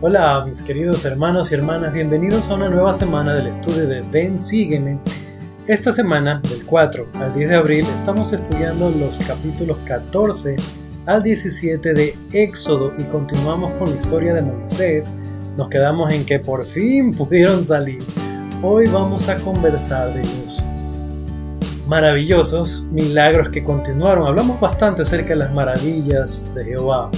Hola mis queridos hermanos y hermanas, bienvenidos a una nueva semana del estudio de Ven Sígueme. Esta semana, del 4 al 10 de abril, estamos estudiando los capítulos 14 al 17 de Éxodo y continuamos con la historia de Moisés. Nos quedamos en que por fin pudieron salir. Hoy vamos a conversar de los maravillosos milagros que continuaron. Hablamos bastante acerca de las maravillas de Jehová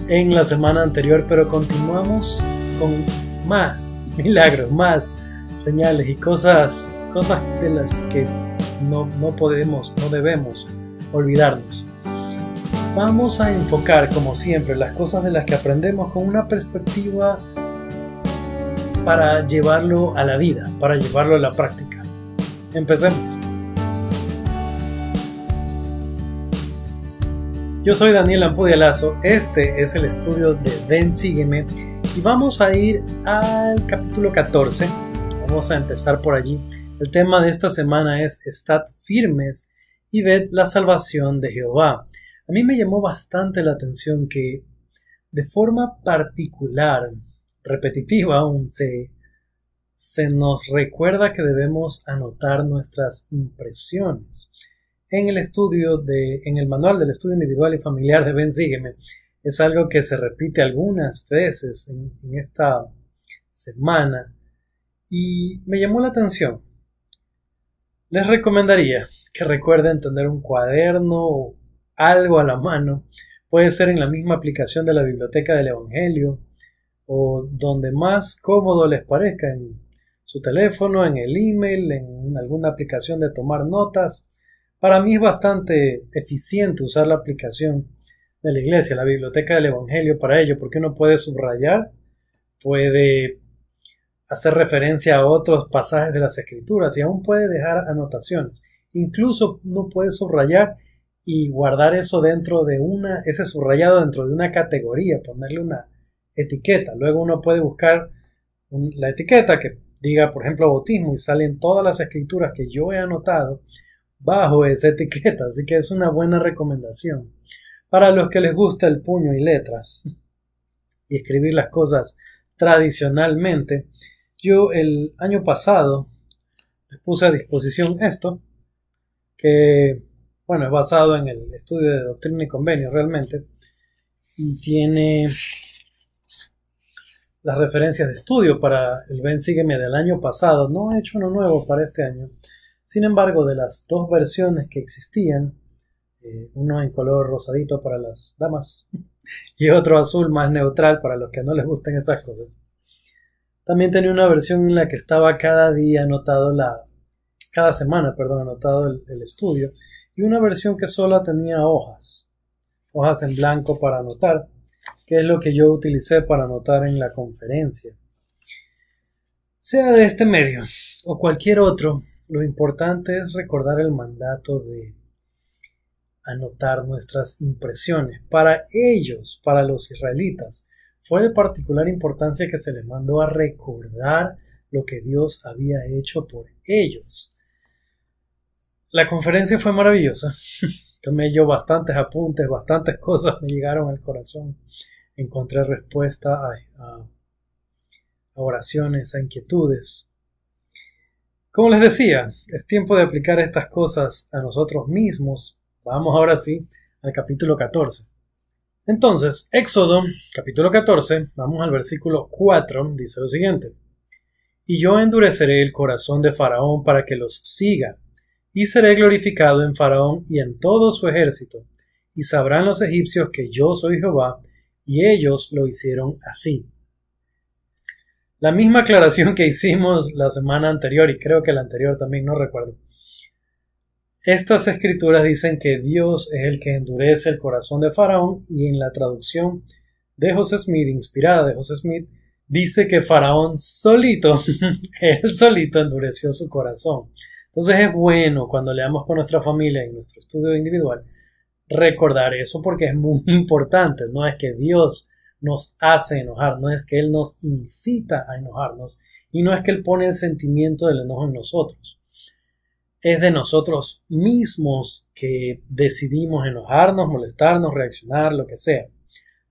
en la semana anterior, pero continuamos con más milagros, más señales y cosas de las que no debemos olvidarnos. Vamos a enfocar, como siempre, las cosas de las que aprendemos con una perspectiva para llevarlo a la vida, para llevarlo a la práctica. Empecemos. Yo soy Daniel Ampudia Lazo, este es el estudio de Ven Sígueme y vamos a ir al capítulo 14, vamos a empezar por allí. El tema de esta semana es Estad firmes y ved la salvación de Jehová. A mí me llamó bastante la atención que de forma particular, repetitiva aún, se nos recuerda que debemos anotar nuestras impresiones. En el manual del estudio individual y familiar de Ven Sígueme, es algo que se repite algunas veces en esta semana y me llamó la atención. Les recomendaría que recuerden tener un cuaderno o algo a la mano. Puede ser en la misma aplicación de la biblioteca del Evangelio o donde más cómodo les parezca, en su teléfono, en el email, en alguna aplicación de tomar notas. Para mí es bastante eficiente usar la aplicación de la iglesia, la biblioteca del Evangelio, para ello, porque uno puede subrayar, puede hacer referencia a otros pasajes de las Escrituras y aún puede dejar anotaciones. Incluso uno puede subrayar y guardar eso ese subrayado dentro de una categoría, ponerle una etiqueta. Luego uno puede buscar la etiqueta que diga, por ejemplo, bautismo, y salen todas las Escrituras que yo he anotado bajo esa etiqueta, así que es una buena recomendación para los que les gusta el puño y letra y escribir las cosas tradicionalmente. Yo el año pasado les puse a disposición esto, que es basado en el estudio de Doctrina y Convenio realmente, y tiene las referencias de estudio para el Ven Sígueme del año pasado. No he hecho uno nuevo para este año. Sin embargo, de las dos versiones que existían, uno en color rosadito para las damas y otro azul más neutral para los que no les gusten esas cosas, también tenía una versión en la que estaba cada semana anotado el estudio, y una versión que solo tenía hojas en blanco para anotar, que es lo que yo utilicé para anotar en la conferencia. Sea de este medio o cualquier otro, lo importante es recordar el mandato de anotar nuestras impresiones. Para ellos, para los israelitas, fue de particular importancia que se les mandó a recordar lo que Dios había hecho por ellos. La conferencia fue maravillosa. Tomé yo bastantes apuntes, bastantes cosas me llegaron al corazón. Encontré respuesta a oraciones, a inquietudes. Como les decía, es tiempo de aplicar estas cosas a nosotros mismos. Vamos ahora sí al capítulo 14. Entonces, Éxodo, capítulo 14, vamos al versículo 4, dice lo siguiente: Y yo endureceré el corazón de Faraón para que los siga, y seré glorificado en Faraón y en todo su ejército, y sabrán los egipcios que yo soy Jehová, y ellos lo hicieron así. La misma aclaración que hicimos la semana anterior, y creo que la anterior también, no recuerdo. Estas escrituras dicen que Dios es el que endurece el corazón de Faraón, y en la traducción de José Smith, inspirada de José Smith, dice que Faraón solito, él solito endureció su corazón. Entonces es bueno cuando leamos con nuestra familia en nuestro estudio individual recordar eso, porque es muy importante. No es que Dios nos hace enojar, no es que Él nos incita a enojarnos, y no es que Él pone el sentimiento del enojo en nosotros. Es de nosotros mismos que decidimos enojarnos, molestarnos, reaccionar, lo que sea.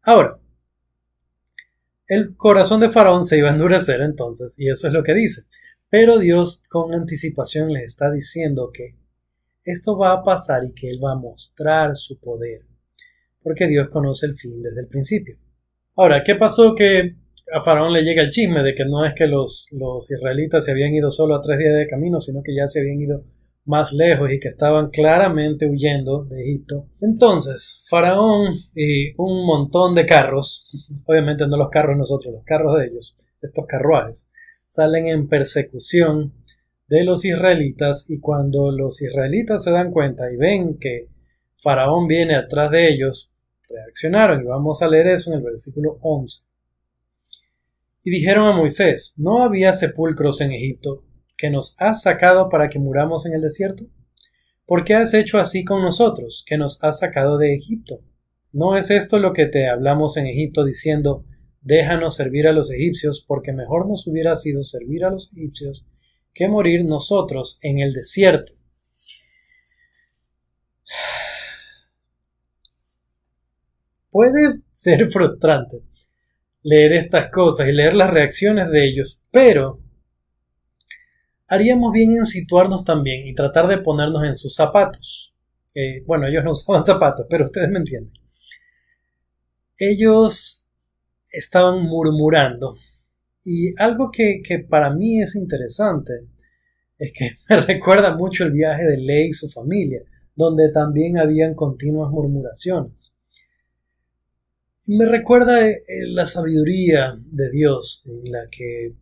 Ahora, el corazón de Faraón se iba a endurecer entonces, y eso es lo que dice. Pero Dios con anticipación les está diciendo que esto va a pasar y que Él va a mostrar su poder, porque Dios conoce el fin desde el principio. Ahora, ¿qué pasó? Que a Faraón le llega el chisme de que no es que los israelitas se habían ido solo a 3 días de camino, sino que ya se habían ido más lejos y que estaban claramente huyendo de Egipto. Entonces, Faraón y un montón de carros, obviamente no los carros nosotros, los carros de ellos, estos carruajes, salen en persecución de los israelitas, y cuando los israelitas se dan cuenta y ven que Faraón viene atrás de ellos, reaccionaron, y vamos a leer eso en el versículo 11. Y dijeron a Moisés: ¿no había sepulcros en Egipto que nos has sacado para que muramos en el desierto? ¿Por qué has hecho así con nosotros, que nos has sacado de Egipto? ¿No es esto lo que te hablamos en Egipto, diciendo: déjanos servir a los egipcios, porque mejor nos hubiera sido servir a los egipcios que morir nosotros en el desierto? Puede ser frustrante leer estas cosas y leer las reacciones de ellos, pero haríamos bien en situarnos también y tratar de ponernos en sus zapatos. Bueno, ellos no usaban zapatos, pero ustedes me entienden. Ellos estaban murmurando, y algo que para mí es interesante es que me recuerda mucho el viaje de Ley y su familia, donde también habían continuas murmuraciones. Me recuerda la sabiduría de Dios, en la que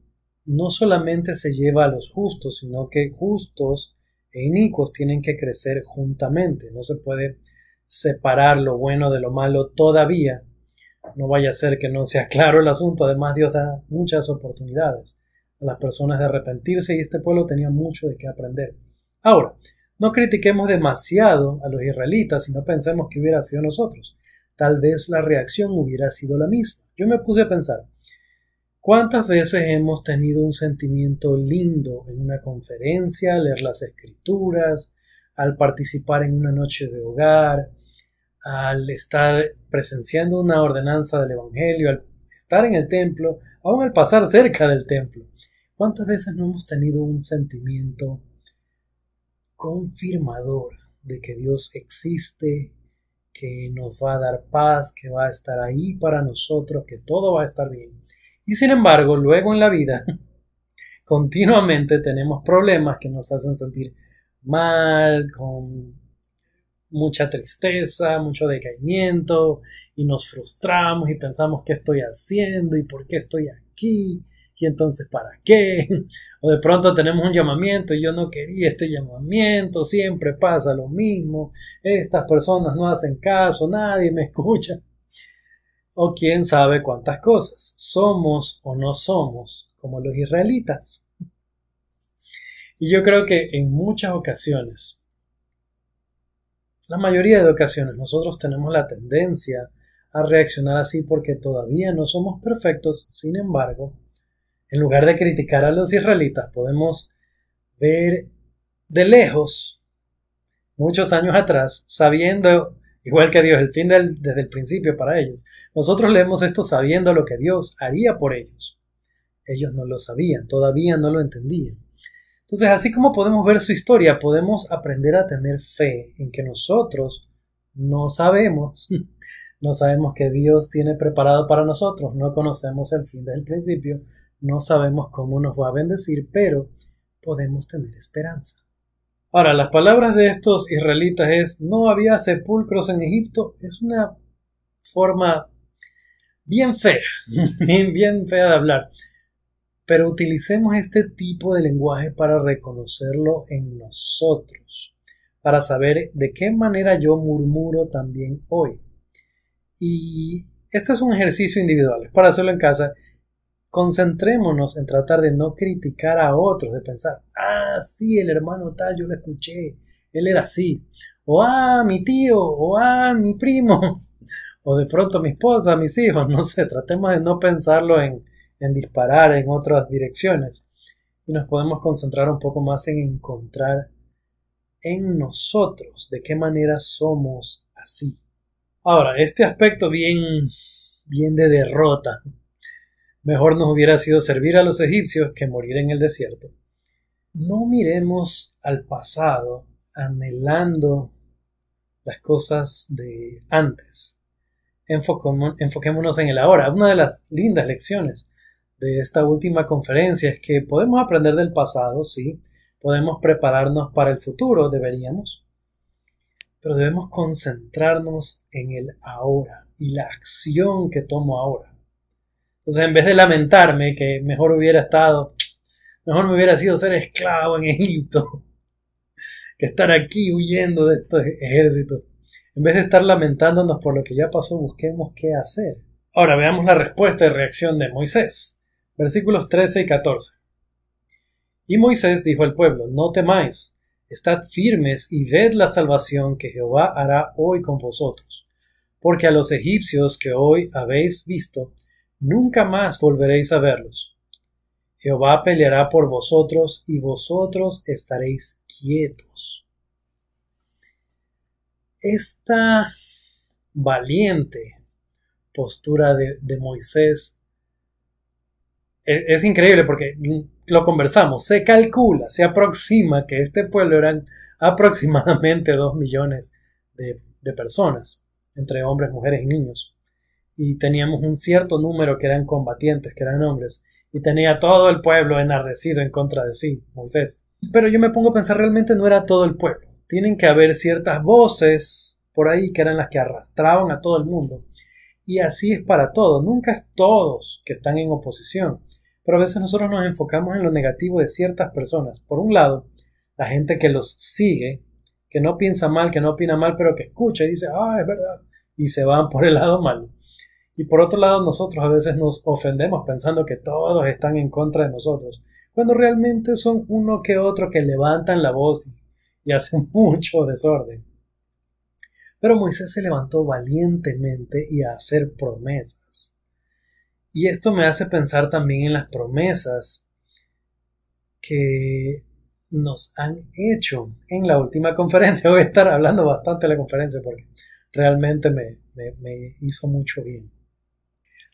no solamente se lleva a los justos, sino que justos e inicuos tienen que crecer juntamente. No se puede separar lo bueno de lo malo todavía. No vaya a ser que no sea claro el asunto. Además, Dios da muchas oportunidades a las personas de arrepentirse, y este pueblo tenía mucho de qué aprender. Ahora, no critiquemos demasiado a los israelitas y no pensemos que hubiera sido nosotros. Tal vez la reacción hubiera sido la misma. Yo me puse a pensar, ¿cuántas veces hemos tenido un sentimiento lindo en una conferencia, al leer las escrituras, al participar en una noche de hogar, al estar presenciando una ordenanza del evangelio, al estar en el templo, aún al pasar cerca del templo? ¿Cuántas veces no hemos tenido un sentimiento confirmador de que Dios existe, que nos va a dar paz, que va a estar ahí para nosotros, que todo va a estar bien? Y sin embargo, luego en la vida, continuamente tenemos problemas que nos hacen sentir mal, con mucha tristeza, mucho decaimiento, y nos frustramos y pensamos: ¿qué estoy haciendo? ¿Y por qué estoy aquí? ¿Y entonces para qué? O de pronto tenemos un llamamiento y yo no quería este llamamiento, siempre pasa lo mismo, estas personas no hacen caso, nadie me escucha. O quién sabe cuántas cosas. ¿Somos o no somos como los israelitas? Y yo creo que en muchas ocasiones, la mayoría de ocasiones, nosotros tenemos la tendencia a reaccionar así porque todavía no somos perfectos. Sin embargo, en lugar de criticar a los israelitas, podemos ver de lejos, muchos años atrás, sabiendo, igual que Dios, el fin desde el principio para ellos. Nosotros leemos esto sabiendo lo que Dios haría por ellos. Ellos no lo sabían, todavía no lo entendían. Entonces, así como podemos ver su historia, podemos aprender a tener fe en que nosotros no sabemos, no sabemos qué Dios tiene preparado para nosotros, no conocemos el fin desde el principio, no sabemos cómo nos va a bendecir, pero podemos tener esperanza. Ahora, las palabras de estos israelitas es: no había sepulcros en Egipto. Es una forma bien fea, bien fea de hablar. Pero utilicemos este tipo de lenguaje para reconocerlo en nosotros, para saber de qué manera yo murmuro también hoy. Y este es un ejercicio individual, es para hacerlo en casa. Concentrémonos en tratar de no criticar a otros, de pensar: ah, sí, el hermano tal, yo lo escuché, él era así. O ah, mi tío, o ah, mi primo, o de pronto mi esposa, mis hijos, no sé. Tratemos de no pensarlo en disparar en otras direcciones, y nos podemos concentrar un poco más en encontrar en nosotros de qué manera somos así. Ahora, este aspecto bien de derrota Mejor nos hubiera sido servir a los egipcios que morir en el desierto. No miremos al pasado anhelando las cosas de antes. Enfoquémonos en el ahora. Una de las lindas lecciones de esta última conferencia es que podemos aprender del pasado, sí, podemos prepararnos para el futuro, deberíamos, pero debemos concentrarnos en el ahora y la acción que tomo ahora. Entonces, en vez de lamentarme que mejor me hubiera sido ser esclavo en Egipto que estar aquí huyendo de estos ejércitos. En vez de estar lamentándonos por lo que ya pasó, busquemos qué hacer. Ahora veamos la respuesta y reacción de Moisés. Versículos 13 y 14. Y Moisés dijo al pueblo: no temáis, estad firmes y ved la salvación que Jehová hará hoy con vosotros. Porque a los egipcios que hoy habéis visto, nunca más volveréis a verlos. Jehová peleará por vosotros y vosotros estaréis quietos. Esta valiente postura de Moisés es increíble porque lo conversamos, se calcula, se aproxima que este pueblo eran aproximadamente 2 millones de personas, entre hombres, mujeres y niños. Y teníamos un cierto número que eran combatientes, que eran hombres, y tenía todo el pueblo enardecido en contra de sí, Moisés. Pero yo me pongo a pensar, realmente no era todo el pueblo. Tienen que haber ciertas voces por ahí que eran las que arrastraban a todo el mundo. Y así es para todo. Nunca es todos que están en oposición. Pero a veces nosotros nos enfocamos en lo negativo de ciertas personas. Por un lado, la gente que los sigue, que no piensa mal, que no opina mal, pero que escucha y dice, es verdad, y se van por el lado malo. Y por otro lado, nosotros a veces nos ofendemos pensando que todos están en contra de nosotros, cuando realmente son uno que otro que levantan la voz y hacen mucho desorden. Pero Moisés se levantó valientemente y a hacer promesas. Y esto me hace pensar también en las promesas que nos han hecho en la última conferencia. Voy a estar hablando bastante de la conferencia porque realmente me hizo mucho bien.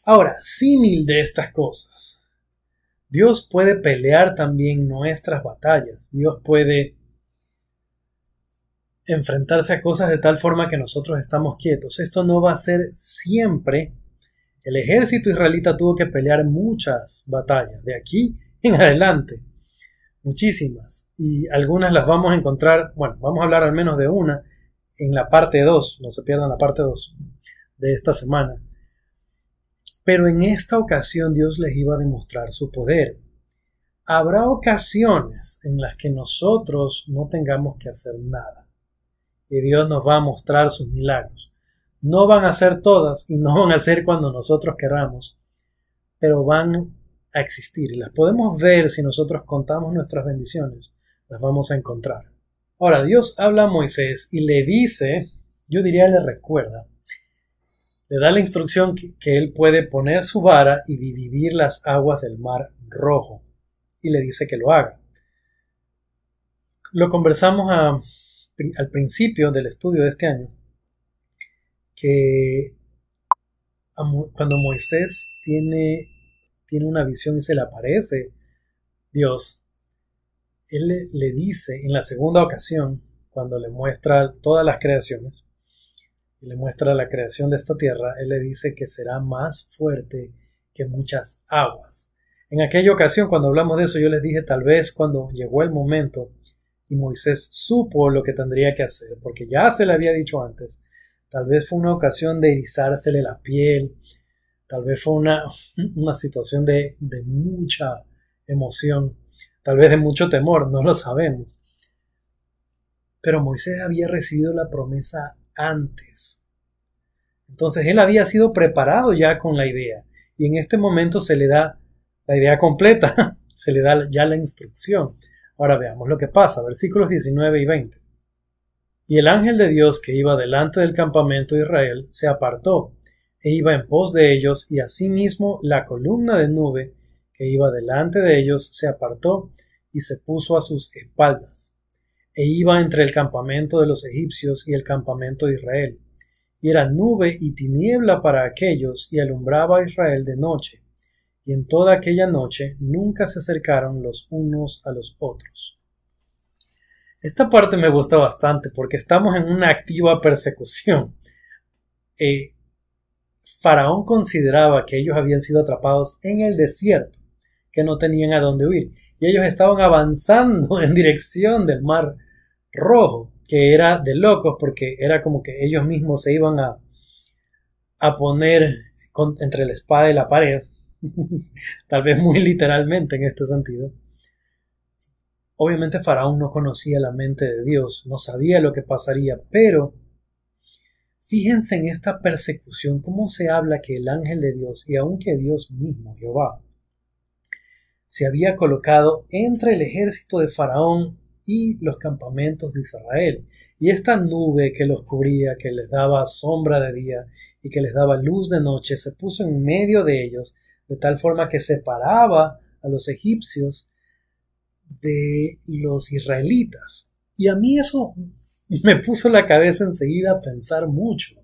Ahora, símil de estas cosas, Dios puede pelear también nuestras batallas. Dios puede enfrentarse a cosas de tal forma que nosotros estamos quietos. Esto no va a ser siempre. El ejército israelita tuvo que pelear muchas batallas, de aquí en adelante, muchísimas. Y algunas las vamos a encontrar, vamos a hablar al menos de una en la parte 2, no se pierdan la parte 2 de esta semana. Pero en esta ocasión Dios les iba a demostrar su poder. Habrá ocasiones en las que nosotros no tengamos que hacer nada. Y Dios nos va a mostrar sus milagros. No van a ser todas y no van a ser cuando nosotros queramos, pero van a existir. Y las podemos ver si nosotros contamos nuestras bendiciones. Las vamos a encontrar. Ahora, Dios habla a Moisés y le dice, yo diría le recuerda, le da la instrucción que él puede poner su vara y dividir las aguas del mar Rojo. Y le dice que lo haga. Lo conversamos al principio del estudio de este año, que cuando Moisés tiene una visión y se le aparece Dios, él le dice en la segunda ocasión, cuando le muestra todas las creaciones, y le muestra la creación de esta tierra, él le dice que será más fuerte que muchas aguas. En aquella ocasión, cuando hablamos de eso, yo les dije, tal vez cuando llegó el momento y Moisés supo lo que tendría que hacer, porque ya se le había dicho antes, tal vez fue una ocasión de erizársele la piel, tal vez fue una situación de mucha emoción, tal vez de mucho temor, no lo sabemos. Pero Moisés había recibido la promesa antes. Entonces él había sido preparado ya con la idea, y en este momento se le da la idea completa, se le da ya la instrucción. Ahora veamos lo que pasa, versículos 19 y 20. Y el ángel de Dios que iba delante del campamento de Israel se apartó, e iba en pos de ellos, y asimismo la columna de nube que iba delante de ellos se apartó y se puso a sus espaldas, e iba entre el campamento de los egipcios y el campamento de Israel, y era nube y tiniebla para aquellos, y alumbraba a Israel de noche, y en toda aquella noche nunca se acercaron los unos a los otros. Esta parte me gusta bastante porque estamos en una activa persecución. Faraón consideraba que ellos habían sido atrapados en el desierto, que no tenían a dónde huir, y ellos estaban avanzando en dirección del Mar Rojo, que era de locos porque era como que ellos mismos se iban a poner entre la espada y la pared, tal vez muy literalmente en este sentido. Obviamente Faraón no conocía la mente de Dios, no sabía lo que pasaría, pero fíjense en esta persecución, cómo se habla que el ángel de Dios, y aunque Dios mismo, Jehová, se había colocado entre el ejército de Faraón y los campamentos de Israel, y esta nube que los cubría, que les daba sombra de día y que les daba luz de noche, se puso en medio de ellos, de tal forma que separaba a los egipcios de los israelitas. Y a mí eso me puso la cabeza enseguida a pensar mucho,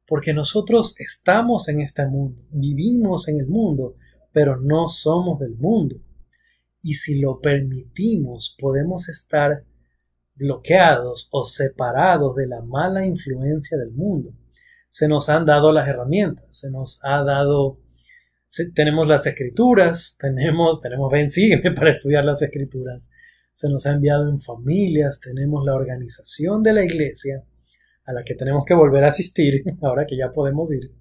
porque nosotros estamos en este mundo, vivimos en el mundo, pero no somos del mundo. Y si lo permitimos, podemos estar bloqueados o separados de la mala influencia del mundo. Se nos han dado las herramientas, se nos ha dado, tenemos las escrituras, tenemos ven, sígueme para estudiar las escrituras. Se nos ha enviado en familias, tenemos la organización de la iglesia, a la que tenemos que volver a asistir, ahora que ya podemos ir.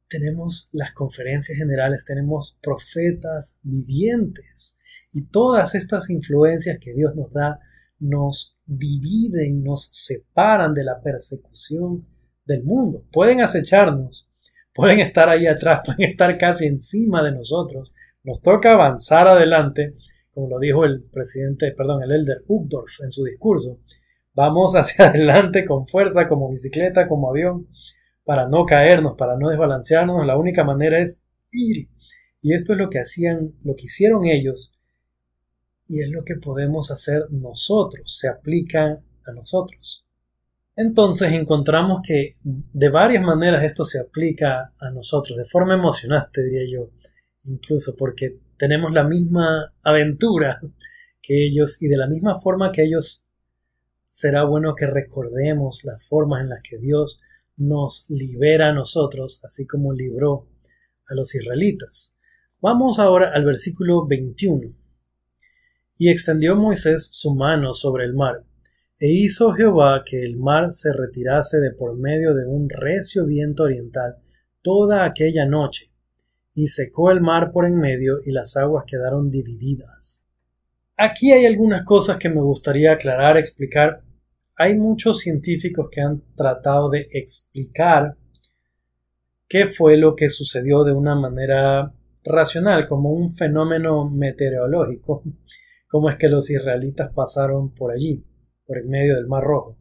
Tenemos las conferencias generales, tenemos profetas vivientes, y todas estas influencias que Dios nos da nos dividen, nos separan de la persecución del mundo. Pueden acecharnos, pueden estar ahí atrás, pueden estar casi encima de nosotros. Nos toca avanzar adelante, como lo dijo el elder Uchtdorf en su discurso. Vamos hacia adelante con fuerza, como bicicleta, como avión, para no caernos, para no desbalancearnos. La única manera es ir. Y esto es lo que hicieron ellos, y es lo que podemos hacer nosotros, se aplica a nosotros. Entonces encontramos que de varias maneras esto se aplica a nosotros, de forma emocionante diría yo, incluso porque tenemos la misma aventura que ellos, y de la misma forma que ellos será bueno que recordemos las formas en las que Dios nos libera a nosotros, así como libró a los israelitas. Vamos ahora al versículo 21. Y extendió Moisés su mano sobre el mar, e hizo Jehová que el mar se retirase de por medio de un recio viento oriental toda aquella noche, y secó el mar por en medio, y las aguas quedaron divididas. Aquí hay algunas cosas que me gustaría aclarar, explicar. Hay muchos científicos que han tratado de explicar qué fue lo que sucedió de una manera racional, como un fenómeno meteorológico, cómo es que los israelitas pasaron por allí, por en medio del Mar Rojo.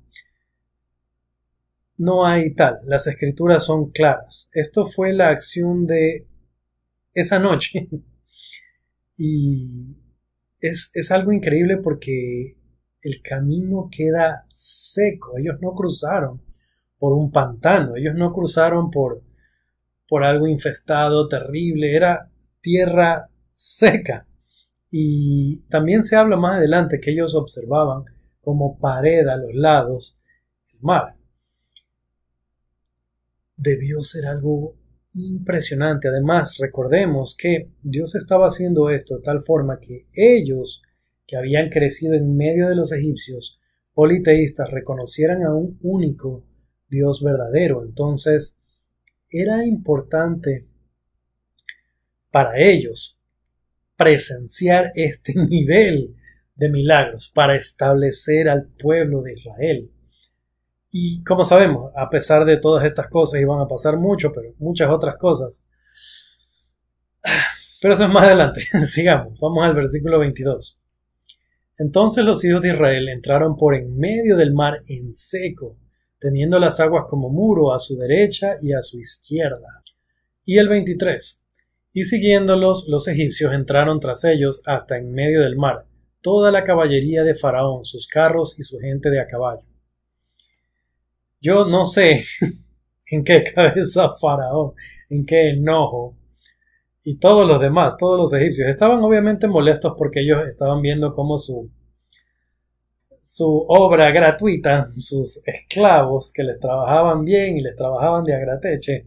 No hay tal, las escrituras son claras. Esto fue la acción de esa noche. Y es algo increíble porque el camino queda seco. Ellos no cruzaron por un pantano, ellos no cruzaron por algo infestado, terrible, era tierra seca. Y también se habla más adelante que ellos observaban como pared a los lados el mar. Debió ser algo impresionante. Además, recordemos que Dios estaba haciendo esto de tal forma que ellos, que habían crecido en medio de los egipcios politeístas, reconocieran a un único Dios verdadero. Entonces, era importante para ellos presenciar este nivel de milagros para establecer al pueblo de Israel. Y como sabemos, a pesar de todas estas cosas, iban a pasar muchas otras cosas. Pero eso es más adelante. Sigamos, vamos al versículo 22. Entonces los hijos de Israel entraron por en medio del mar en seco, teniendo las aguas como muro a su derecha y a su izquierda. Y el 23. Y siguiéndolos, los egipcios entraron tras ellos hasta en medio del mar, toda la caballería de Faraón, sus carros y su gente de a caballo. Yo no sé en qué cabeza Faraón, en qué enojo y todos los demás, todos los egipcios, estaban obviamente molestos porque ellos estaban viendo cómo su obra gratuita, sus esclavos que les trabajaban bien y les trabajaban de agrateche,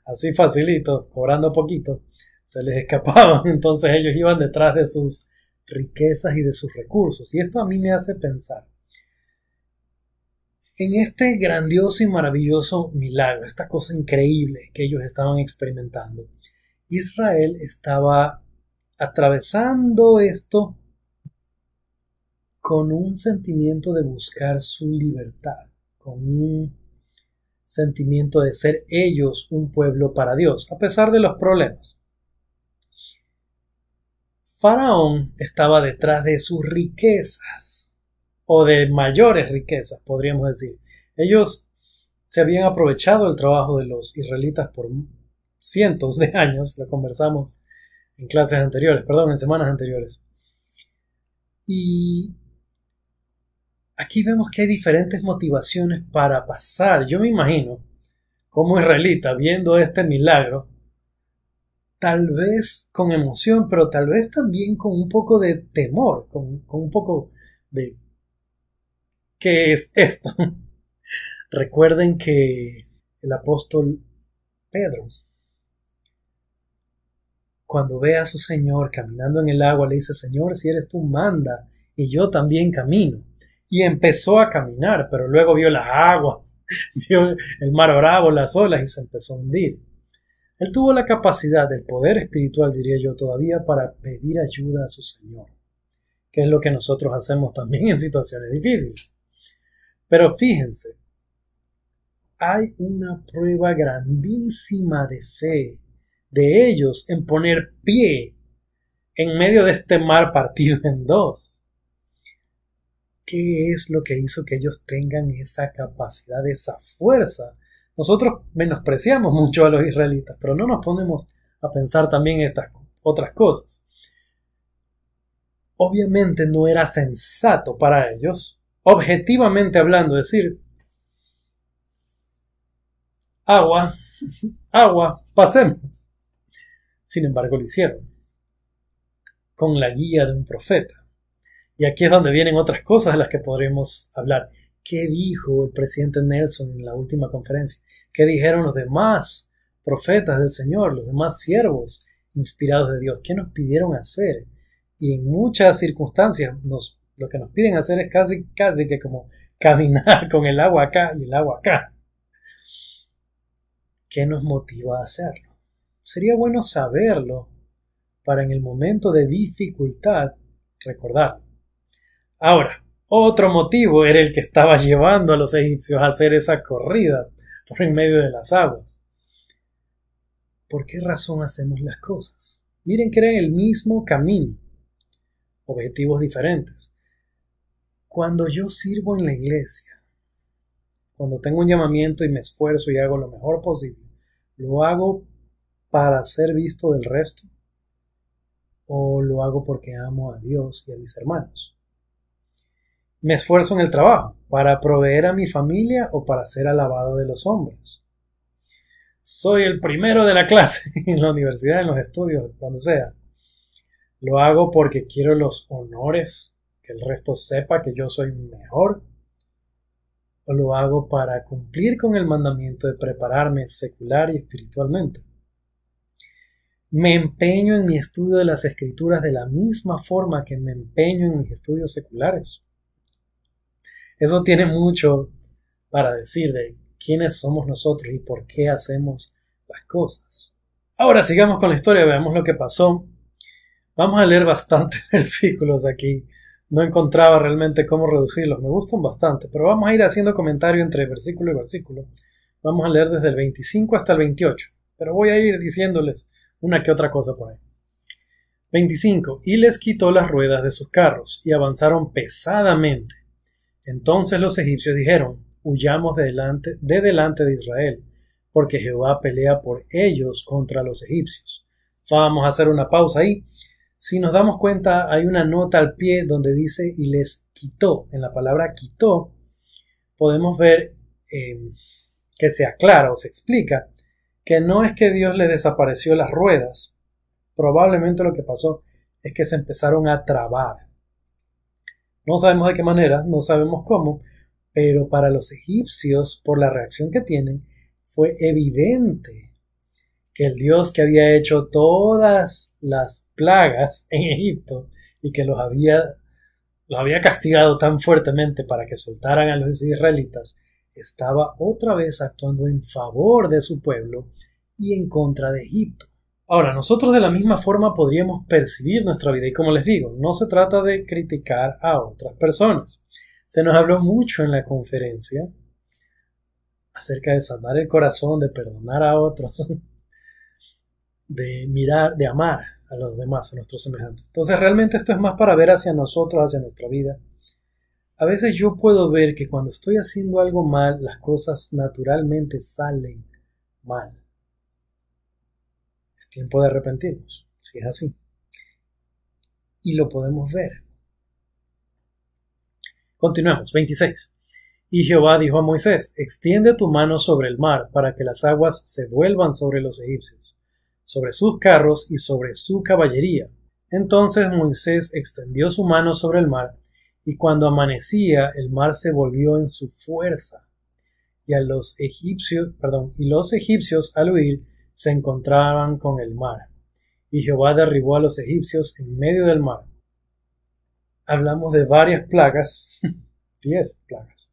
así facilito, cobrando poquito, se les escapaban. Entonces ellos iban detrás de sus riquezas y de sus recursos. Y esto a mí me hace pensar en este grandioso y maravilloso milagro, esta cosa increíble que ellos estaban experimentando. Israel estaba atravesando esto con un sentimiento de buscar su libertad, con un sentimiento de ser ellos un pueblo para Dios, a pesar de los problemas. Faraón estaba detrás de sus riquezas, o de mayores riquezas, podríamos decir. Ellos se habían aprovechado del trabajo de los israelitas por cientos de años, lo conversamos en clases anteriores, en semanas anteriores. Y aquí vemos que hay diferentes motivaciones para pasar. Yo me imagino, como israelita, viendo este milagro, tal vez con emoción, pero tal vez también con un poco de temor, con un poco de ¿qué es esto? Recuerden que el apóstol Pedro, cuando ve a su Señor caminando en el agua, le dice: Señor, si eres tú, manda, y yo también camino. Y empezó a caminar, pero luego vio las aguas, vio el mar bravo, las olas, y se empezó a hundir. Él tuvo la capacidad, del poder espiritual, diría yo, todavía para pedir ayuda a su Señor, que es lo que nosotros hacemos también en situaciones difíciles. Pero fíjense, hay una prueba grandísima de fe de ellos en poner pie en medio de este mar partido en dos. ¿Qué es lo que hizo que ellos tengan esa capacidad, esa fuerza? Nosotros menospreciamos mucho a los israelitas, pero no nos ponemos a pensar también en estas otras cosas. Obviamente no era sensato para ellos, objetivamente hablando, decir: agua, agua, pasemos. Sin embargo, lo hicieron, con la guía de un profeta. Y aquí es donde vienen otras cosas de las que podremos hablar. ¿Qué dijo el presidente Nelson en la última conferencia? ¿Qué dijeron los demás profetas del Señor, los demás siervos inspirados de Dios? ¿Qué nos pidieron hacer? Y en muchas circunstancias lo que nos piden hacer es casi que como caminar con el agua acá y el agua acá. ¿Qué nos motiva a hacerlo? Sería bueno saberlo para en el momento de dificultad recordarlo. Ahora, otro motivo era el que estaba llevando a los egipcios a hacer esa corrida por en medio de las aguas. ¿Por qué razón hacemos las cosas? Miren que era el mismo camino, objetivos diferentes. Cuando yo sirvo en la iglesia, cuando tengo un llamamiento y me esfuerzo y hago lo mejor posible, ¿lo hago para ser visto del resto? ¿O lo hago porque amo a Dios y a mis hermanos? ¿Me esfuerzo en el trabajo para proveer a mi familia o para ser alabado de los hombres? ¿Soy el primero de la clase en la universidad, en los estudios, donde sea? ¿Lo hago porque quiero los honores, que el resto sepa que yo soy mejor? ¿O lo hago para cumplir con el mandamiento de prepararme secular y espiritualmente? ¿Me empeño en mi estudio de las Escrituras de la misma forma que me empeño en mis estudios seculares? Eso tiene mucho para decir de quiénes somos nosotros y por qué hacemos las cosas. Ahora sigamos con la historia, veamos lo que pasó. Vamos a leer bastantes versículos aquí. No encontraba realmente cómo reducirlos, me gustan bastante, pero vamos a ir haciendo comentario entre versículo y versículo. Vamos a leer desde el 25 hasta el 28, pero voy a ir diciéndoles una que otra cosa por ahí. 25. Y les quitó las ruedas de sus carros, y avanzaron pesadamente. Entonces los egipcios dijeron: huyamos de delante de Israel, porque Jehová pelea por ellos contra los egipcios. Vamos a hacer una pausa ahí. Si nos damos cuenta, hay una nota al pie donde dice: y les quitó. En la palabra quitó podemos ver que se aclara o se explica que no es que Dios les desapareció las ruedas, Probablemente lo que pasó es que se empezaron a trabar. No sabemos de qué manera, no sabemos cómo, pero para los egipcios, por la reacción que tienen, fue evidente que el Dios que había hecho todas las plagas en Egipto y que los había castigado tan fuertemente para que soltaran a los israelitas, estaba otra vez actuando en favor de su pueblo y en contra de Egipto. Ahora, nosotros de la misma forma podríamos percibir nuestra vida y como les digo, no se trata de criticar a otras personas. Se nos habló mucho en la conferencia acerca de sanar el corazón, de perdonar a otros, de mirar, de amar a los demás, a nuestros semejantes. Entonces realmente esto es más para ver hacia nosotros, hacia nuestra vida. A veces yo puedo ver que cuando estoy haciendo algo mal, las cosas naturalmente salen mal. Es tiempo de arrepentirnos, si es así. Y lo podemos ver. Continuemos, 26. Y Jehová dijo a Moisés, extiende tu mano sobre el mar, para que las aguas se vuelvan sobre los egipcios, sobre sus carros y sobre su caballería. Entonces Moisés extendió su mano sobre el mar, y cuando amanecía el mar se volvió en su fuerza, y los egipcios al huir se encontraban con el mar, y Jehová derribó a los egipcios en medio del mar. Hablamos de varias plagas, 10 plagas,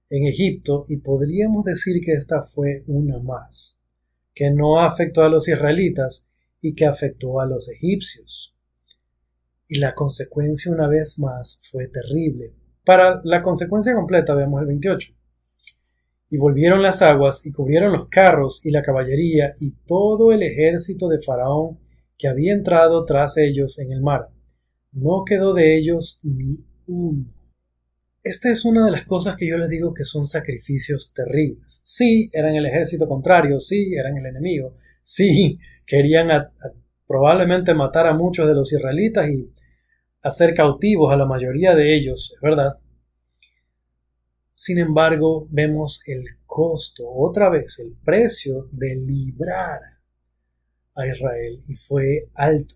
en Egipto, y podríamos decir que esta fue una más, que no afectó a los israelitas y que afectó a los egipcios. Y la consecuencia una vez más fue terrible. Para la consecuencia completa veamos el 28. Y volvieron las aguas y cubrieron los carros y la caballería y todo el ejército de Faraón que había entrado tras ellos en el mar. No quedó de ellos ni uno. Esta es una de las cosas que yo les digo que son sacrificios terribles. Sí, eran el ejército contrario, sí, eran el enemigo, sí, querían probablemente matar a muchos de los israelitas y hacer cautivos a la mayoría de ellos, es verdad. Sin embargo, vemos el costo, otra vez, el precio de librar a Israel y fue alto.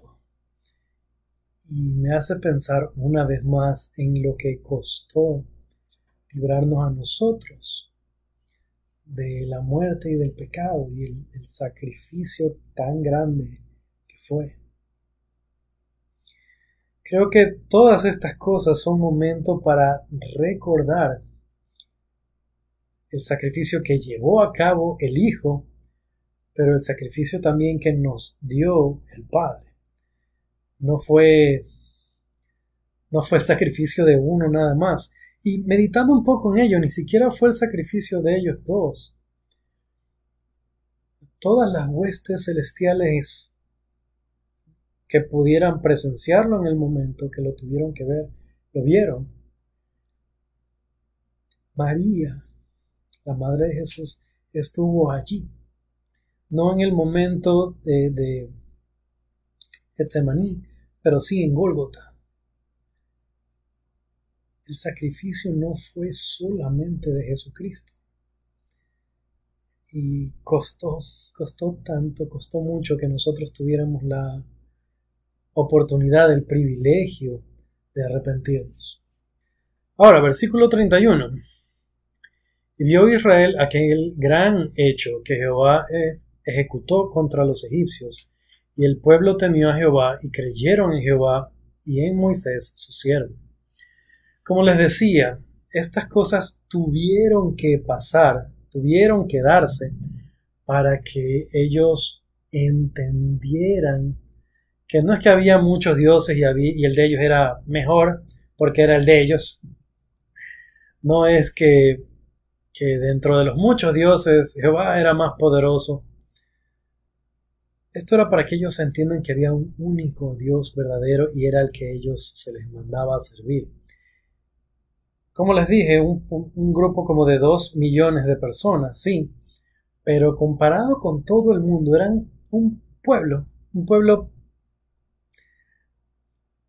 Y me hace pensar una vez más en lo que costó librarnos a nosotros de la muerte y del pecado y el sacrificio tan grande que fue. Creo que todas estas cosas son momentos para recordar el sacrificio que llevó a cabo el Hijo, pero el sacrificio también que nos dio el Padre. No fue el sacrificio de uno nada más. Y meditando un poco en ello, ni siquiera fue el sacrificio de ellos dos. Todas las huestes celestiales que pudieran presenciarlo en el momento, que lo tuvieron que ver, lo vieron. María, la madre de Jesús, estuvo allí. No en el momento de Getsemaní, pero sí en Gólgota. El sacrificio no fue solamente de Jesucristo. Y costó mucho que nosotros tuviéramos la oportunidad, el privilegio de arrepentirnos. Ahora, versículo 31. Y vio Israel aquel gran hecho que Jehová ejecutó contra los egipcios, y el pueblo temió a Jehová y creyeron en Jehová y en Moisés su siervo. Como les decía, estas cosas tuvieron que pasar, tuvieron que darse para que ellos entendieran que no es que había muchos dioses y el de ellos era mejor porque era el de ellos. No es que dentro de los muchos dioses Jehová era más poderoso. Esto era para que ellos entiendan que había un único Dios verdadero y era el que ellos se les mandaba a servir. Como les dije, un grupo como de 2 millones de personas, sí, pero comparado con todo el mundo eran un pueblo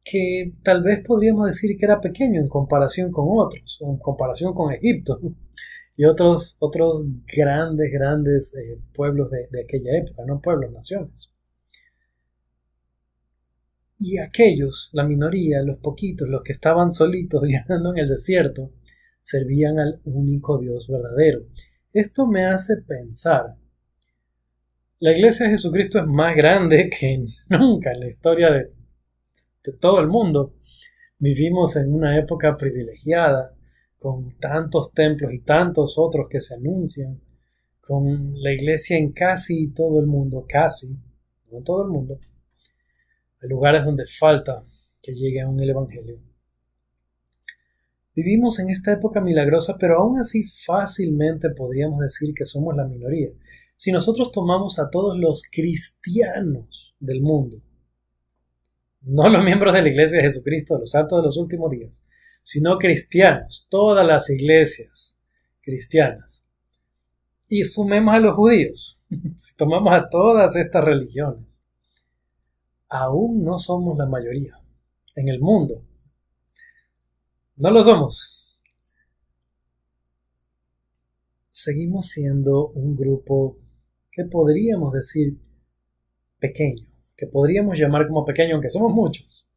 que tal vez podríamos decir que era pequeño en comparación con otros, o en comparación con Egipto y otros grandes pueblos de aquella época, no pueblos, naciones. Y aquellos, la minoría, los poquitos, los que estaban solitos viajando en el desierto, servían al único Dios verdadero. Esto me hace pensar, la Iglesia de Jesucristo es más grande que nunca en la historia de todo el mundo. Vivimos en una época privilegiada, con tantos templos y tantos otros que se anuncian, con la Iglesia en casi todo el mundo, casi, no en todo el mundo. Hay lugares donde falta que llegue aún el Evangelio. Vivimos en esta época milagrosa, pero aún así fácilmente podríamos decir que somos la minoría. Si nosotros tomamos a todos los cristianos del mundo, no los miembros de la Iglesia de Jesucristo, los santos de los últimos días, sino cristianos, todas las iglesias cristianas, y sumemos a los judíos, si tomamos a todas estas religiones, aún no somos la mayoría en el mundo. No lo somos. Seguimos siendo un grupo que podríamos decir pequeño, que podríamos llamar como pequeño, aunque somos muchos.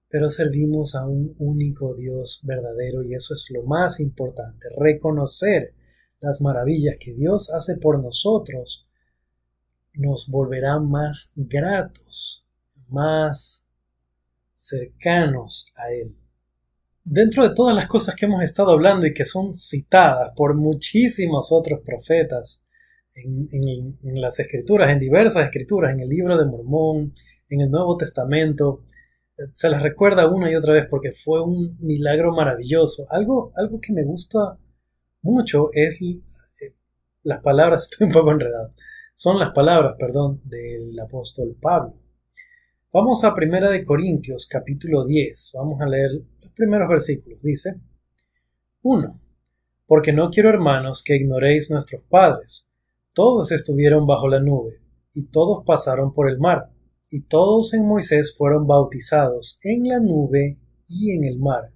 Pero servimos a un único Dios verdadero y eso es lo más importante, reconocer las maravillas que Dios hace por nosotros nos volverá más gratos, más cercanos a Él. Dentro de todas las cosas que hemos estado hablando y que son citadas por muchísimos otros profetas en las escrituras, en diversas escrituras, en el libro de Mormón, en el Nuevo Testamento, se las recuerda una y otra vez porque fue un milagro maravilloso. Algo que me gusta mucho es las palabras, estoy un poco enredado, son las palabras, del apóstol Pablo. Vamos a 1 de Corintios, capítulo 10. Vamos a leer los primeros versículos. Dice, 1. Porque no quiero, hermanos, que ignoréis nuestros padres. Todos estuvieron bajo la nube, y todos pasaron por el mar, y todos en Moisés fueron bautizados en la nube y en el mar.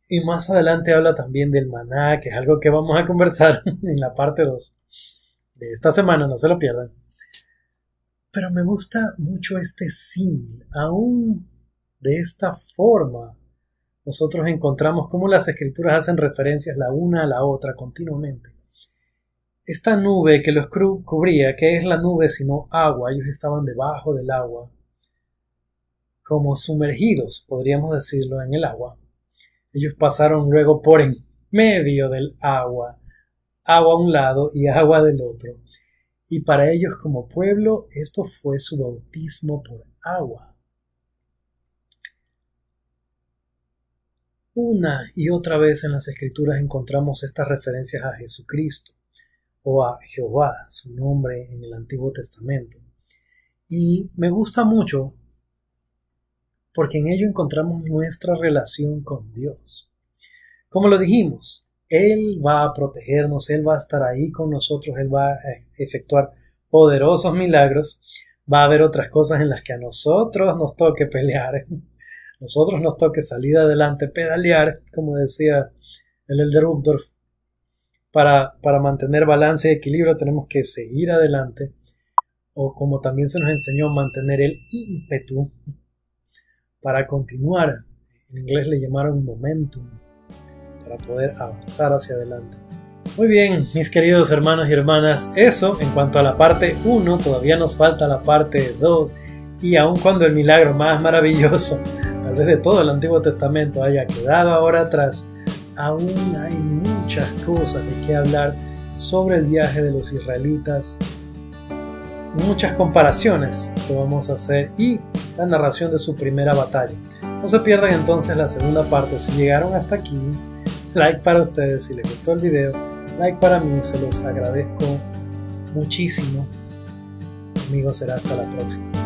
Y más adelante habla también del maná, que es algo que vamos a conversar en la parte 2 de esta semana, no se lo pierdan. Pero me gusta mucho este símil. Aún de esta forma, nosotros encontramos cómo las escrituras hacen referencias la una a la otra continuamente. Esta nube que los cubría, ¿qué es la nube sino agua? Ellos estaban debajo del agua, como sumergidos, podríamos decirlo, en el agua. Ellos pasaron luego por en medio del agua a un lado y agua del otro. Y para ellos como pueblo, esto fue su bautismo por agua. Una y otra vez en las Escrituras encontramos estas referencias a Jesucristo o a Jehová, su nombre en el Antiguo Testamento. Y me gusta mucho porque en ello encontramos nuestra relación con Dios. Como lo dijimos, Él va a protegernos, Él va a estar ahí con nosotros, Él va a efectuar poderosos milagros. Va a haber otras cosas en las que a nosotros nos toque pelear, nosotros nos toque salir adelante, pedalear, como decía el Elder Uchtdorf. Para mantener balance y equilibrio tenemos que seguir adelante, o como también se nos enseñó, mantener el ímpetu para continuar. En inglés le llamaron momentum, para poder avanzar hacia adelante. Muy bien, mis queridos hermanos y hermanas, eso en cuanto a la parte 1, todavía nos falta la parte 2, y aun cuando el milagro más maravilloso, tal vez de todo el Antiguo Testamento, haya quedado ahora atrás, aún hay muchas cosas de qué hablar sobre el viaje de los israelitas, muchas comparaciones que vamos a hacer y la narración de su primera batalla. No se pierdan entonces la segunda parte. Si llegaron hasta aquí, like para ustedes. Si les gustó el video, like para mí, se los agradezco muchísimo. Amigos, será hasta la próxima.